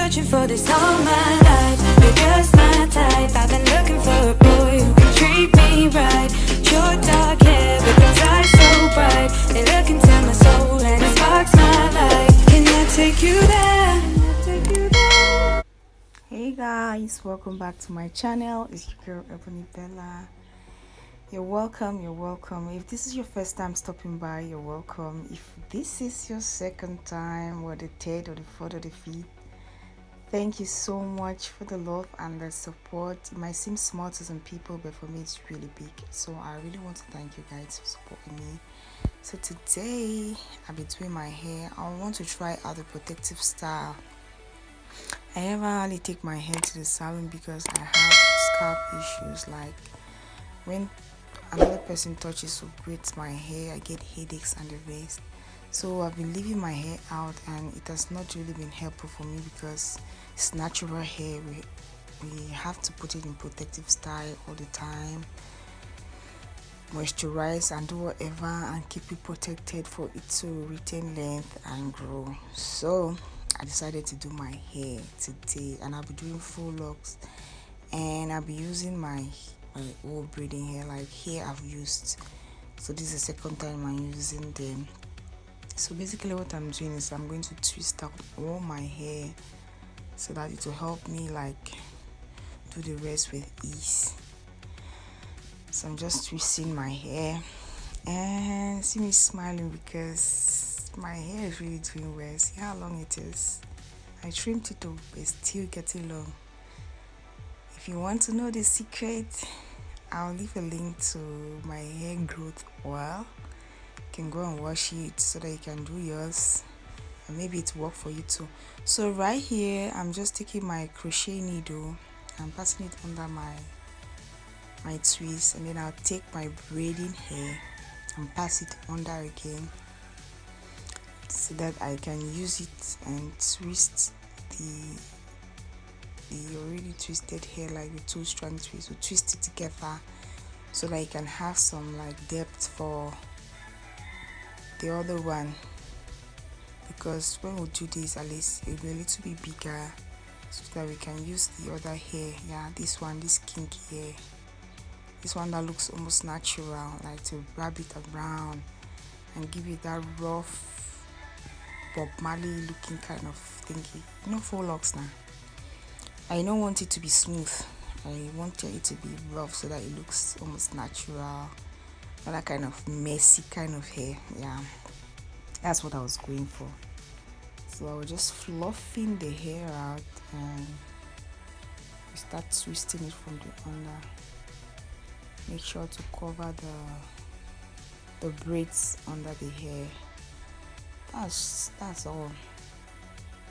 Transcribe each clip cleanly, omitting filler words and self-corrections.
searching for this all my life. You're just my type. I've been looking for a boy who can treat me right. Your dark hair, but those eyes so bright. They look into my soul and it sparks my life. Can I take you there? Hey guys, welcome back to my channel. It's your girl Ebony Bella. You're welcome. If this is your first time stopping by, you're welcome. If this is your second time, or the third or the fourth or the fifth, thank you so much for the love and the support. It might seem small to some people, but for me it's really big. So I really want to thank you guys for supporting me. So today I'll be doing my hair. I want to try out the protective style. I never really take my hair to the salon because I have scalp issues. Like when another person touches or braids my hair, I get headaches and the rest. So I've been leaving my hair out, and it has not really been helpful for me because it's natural hair. We have to put it in protective style all the time, moisturize and do whatever and keep it protected for it to retain length and grow. So I decided to do my hair today, and I'll be doing full locks, and I'll be using my old braiding hair, like hair I've used. So this is the second time I'm using them. So basically what I'm doing is I'm going to twist out all my hair so that it will help me like do the rest with ease. So I'm just twisting my hair, and see me smiling because my hair is really doing well. See how long it is. I trimmed it up, but it's still getting long. If you want to know the secret, I'll leave a link to my hair growth oil. You can go and wash it so that you can do yours, and maybe it will work for you too. So right here I'm just taking my crochet needle and passing it under my twist, and then I'll take my braiding hair and pass it under again so that I can use it and twist the already twisted hair, like the 2-strand twist. So twist it together so that you can have some like depth for the other one, because when we do this, at least it'll be a little bit bigger so that we can use the other hair. Yeah, this kinky hair, this one that looks almost natural, like to wrap it around and give it that rough Bob Marley looking kind of thingy. You know, faux locks now. I don't want it to be smooth. I want it to be rough so that it looks almost natural, not that kind of messy kind of hair. Yeah, that's what I was going for. So I was just fluffing the hair out, and we start twisting it from the under. Make sure to cover the braids under the hair. That's all.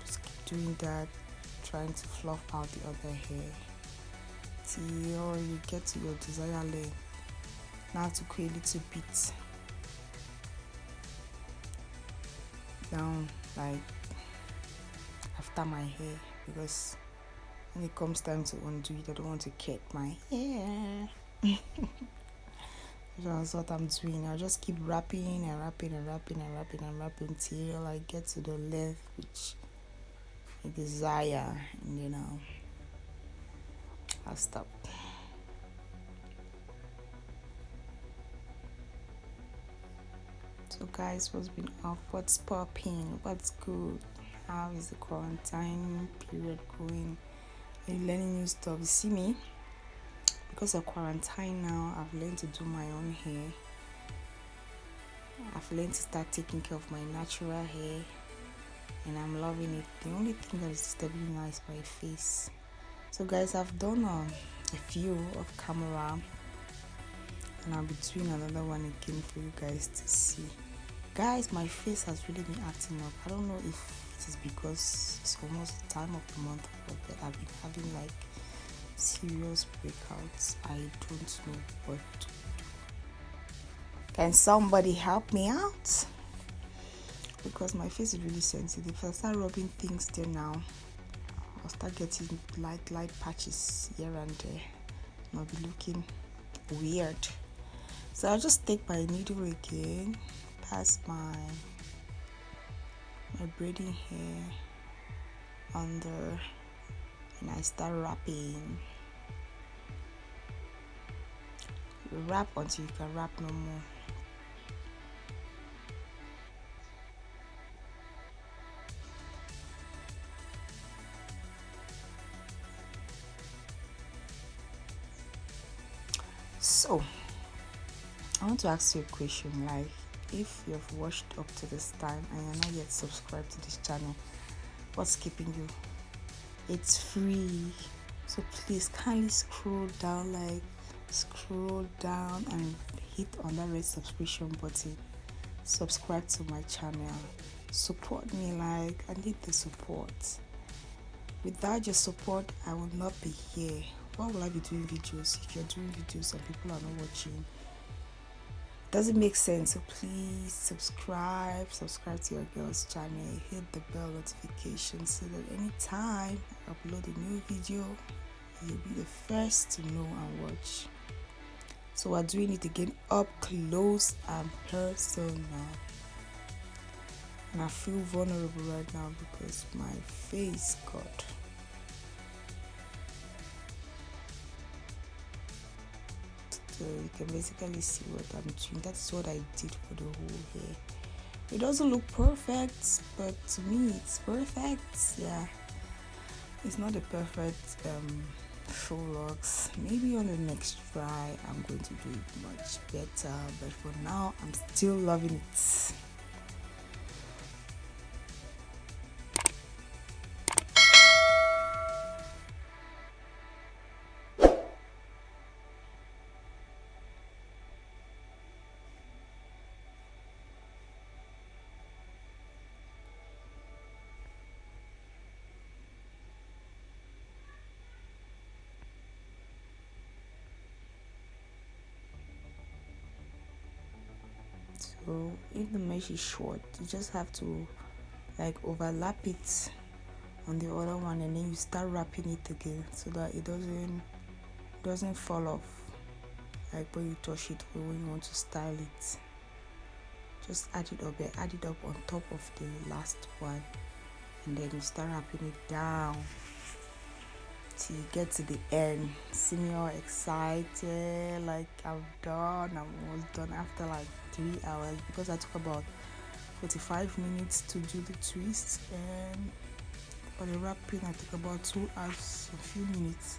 Just keep doing that, trying to fluff out the other hair till you get to your desired length. Now to create a little bit down, like after my hair, because when it comes time to undo it, I don't want to cut my hair. That's what I'm doing. I'll just keep wrapping until I get to the length which I desire, and then I'll stop. So guys, what's been up? What's popping? What's good? How is the quarantine period going? Are you learning new stuff? You see me? Because of quarantine now, I've learned to do my own hair. I've learned to start taking care of my natural hair, and I'm loving it. The only thing that is disturbing now is my face. So guys, I've done a few off camera, and I'll be doing another one again for you guys to see. Guys, my face has really been acting up. I don't know if it is because it's almost the time of the month, but I've been having like serious breakouts. I don't know what to do. Can somebody help me out? Because my face is really sensitive. If I start rubbing things there now, I'll start getting light patches here and there, and I'll be looking weird. So I'll just take my needle again, pass my braiding hair, under, and I start wrapping. You wrap until you can wrap no more. So I want to ask you a question, like, if you've watched up to this time and you're not yet subscribed to this channel, what's keeping you? It's free, so please kindly scroll down and hit on that red subscription button. Subscribe to my channel, support me, like, I need the support. Without your support, I will not be here. Why will I be doing videos if you're doing videos and people are not watching? Doesn't make sense. So please subscribe to your girl's channel, hit the bell notification so that anytime I upload a new video, you'll be the first to know and watch. So we're doing it again up close and personal, and I feel vulnerable right now because my face got so you can basically see what I'm doing. That's what I did for the whole hair. It doesn't look perfect, but to me it's perfect. Yeah, it's not a perfect faux locks. Maybe on the next try I'm going to do it much better, but for now I'm still loving it. So if the mesh is short, you just have to like overlap it on the other one, and then you start wrapping it again so that it doesn't fall off like when you touch it or when you want to style it. Just add it up on top of the last one, and then you start wrapping it down till you get to the end. See me all excited, like I'm almost done after like 3 hours, because I took about 45 minutes to do the twist, and for the wrapping I took about 2 hours, a few minutes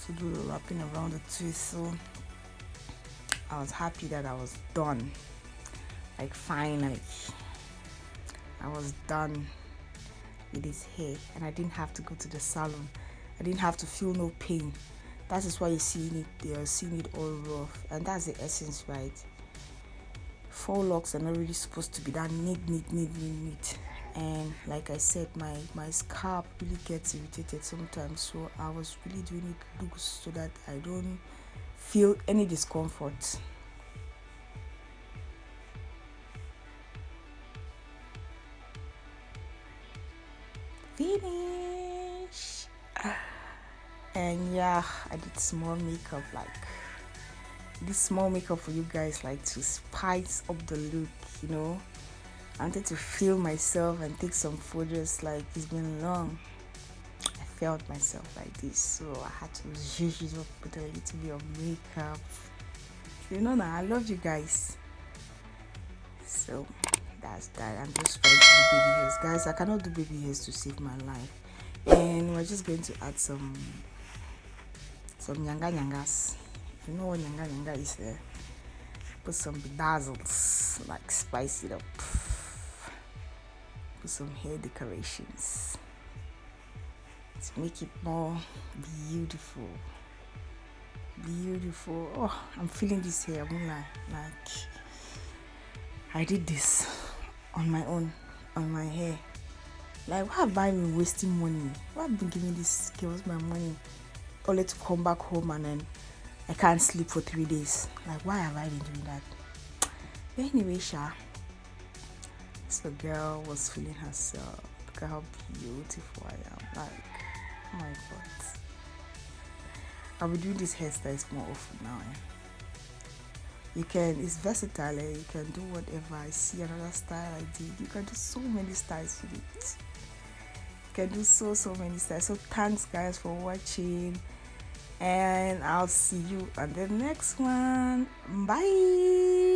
to do the wrapping around the twist. So I was happy that I was done. Like finally I was done with this hair, and I didn't have to go to the salon. I didn't have to feel no pain. That is why you're seeing it all rough, and that's the essence, right? Faux locks are not really supposed to be that neat. And like I said, my scalp really gets irritated sometimes, so I was really doing it loose so that I don't feel any discomfort. Finish. And yeah, I did small makeup, like this small makeup for you guys, like to spice up the look, you know. I wanted to feel myself and take some photos. Like, it's been long I felt myself like this, so I had to zhuzh it up with a little bit of makeup. You know, now I love you guys. So that's that. I'm just trying to do baby hairs, guys. I cannot do baby hairs to save my life, and we're just going to add some nyangas. You know what nyanga is? Put some bedazzles, like spice it up. Put some hair decorations to make it more beautiful. Oh, I'm feeling this hair. I'm like I did this on my own, on my hair. Like, why have I been wasting money? Why have I been giving these girls my money only to come back home and then I can't sleep for 3 days? Like, why have I been doing that? But anyway, so girl was feeling herself. Look at how beautiful I am. Like, oh my god. I'll be doing these hairstyles more often now. It's versatile. You can do whatever. I see another style I did. You can do so many styles with it. can do so many styles. So thanks guys for watching, and I'll see you on the next one. Bye.